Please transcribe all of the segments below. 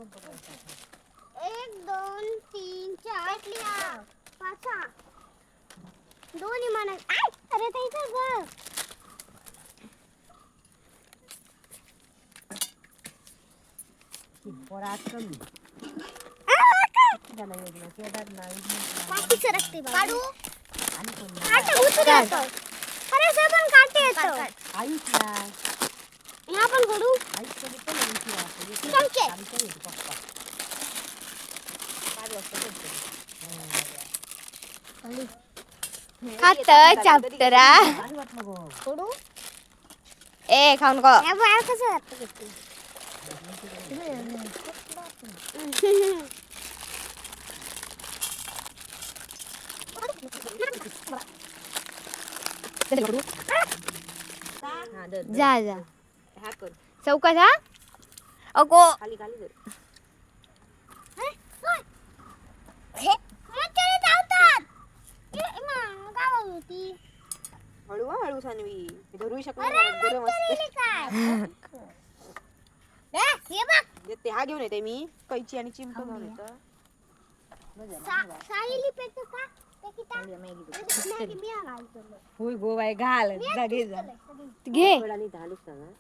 1 2 3 4 5 6 दोन्ही म्हणा. अरे ते इथं ग. पोरात कमी काठी सरकते काढू काटे उचलू येतो. अरे से पण काटे येतो. आयुष ना या पण काढू आयुष कधी पण उशी चमचे. आमच्या येतो पप्पा 5 वाजता खात चाप्टरा आणि वाट नको काढू ए खाऊन नको. या बाय कसं जातं हां दर जा जा हा कर चौकात हा. अगो खाली खाली दर हळू हळू सानवी धरू शकत नाही गरम असते ते हा घेऊन येते मी कैची आणि चिमट घेऊन येतो होय गो बाय घाल जागे जा घे आणि घालूच ना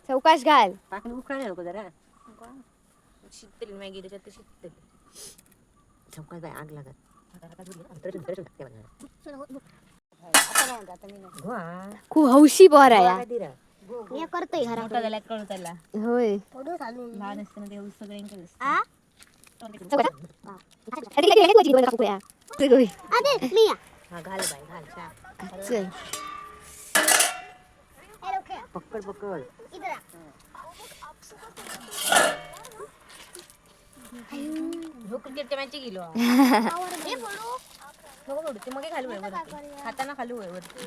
चौकाश घाल. पाकन उकळा नको जरा शितली मॅगी त्याच्यात ते शितली चौकात बाय आग लागत खूप हौशी पोर आहे या. मी करतोय घरात होय लहान असताना ते सगळ्यांकडे अरे मी हा घाल बाय घाल चल पकड पकड इधर क्रिकेटच्या मॅच गेलो हे बोलू नको सोडू ते मग खालू आहे खाताना खालू आहे वरती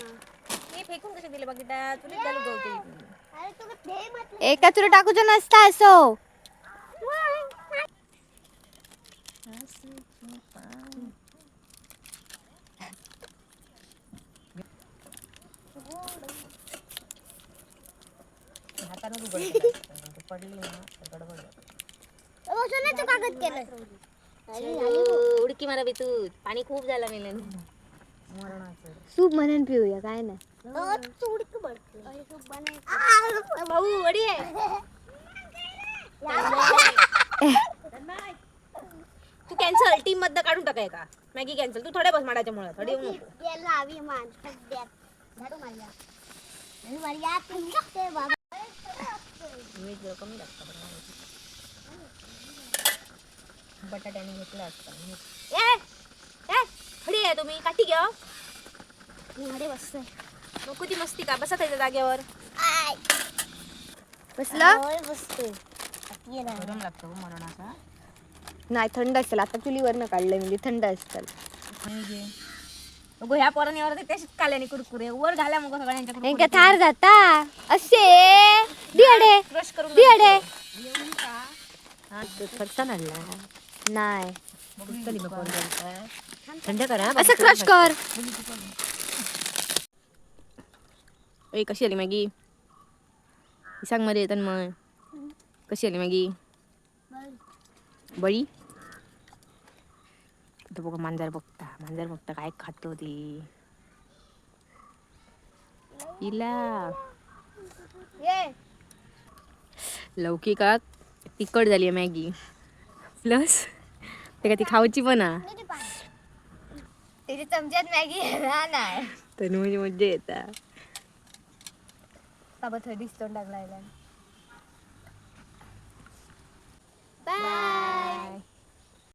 हे फेकून कसे दिले बघिता तुला घालू गवते अरे तू दे मत एका तुला टाकूचं नसता असो. हाताने उघड पडली ना गडबड ओ सोन्याचं कागद केलं उडकी मारा बी तू पाणी खूप झाला मेले सूप म्हणून पिऊया काय नाही. चुडक बडक भाऊ वडी आहे तू कॅन्सल टीम मध्ये काढून टाकाय का मॅगी कॅन्सल तू थोडे बस माडाच्या मुळे थोडे येऊ नको याला अभिमान सध्यात झाडू मारया आणि मारया तुम्ही ते बाबा मीठ जरा कमी लागतं बटाट्याने घेतला असता ए ए खडी आहे तुम्ही काठी घ्या मध्ये बसतोय नको ती मस्ती का बसा त्याच्या जागेवर आय बसला होय बसतोय ये ना गरम लागतो म्हणून असा नाही थंड असेल आता चुलीवरनं काढलंय म्हणजे थंड असतं. ह्या पोरांवर त्याशीच काल्याने कुरकुरे वर घाला मग सगळ्यांच्या यांका थार जाता असे दियाडे क्रश करून दियाडे हा तो फरसा आणला नाही थंड करा असं क्रश कर. ए कशी आली मॅगी सांग मध्ये येतात मग कशी आली मॅगी बळी तो बघा मांजर बघता काय खातो ती इला लौकी का तिखट झाली आहे मॅगी प्लस ते का ती खाऊची पण त्याची चमच्यात मॅगी नाही तर म्हणजे मज्जा येता बाबा थंडीच तोंड लागलाय. बाय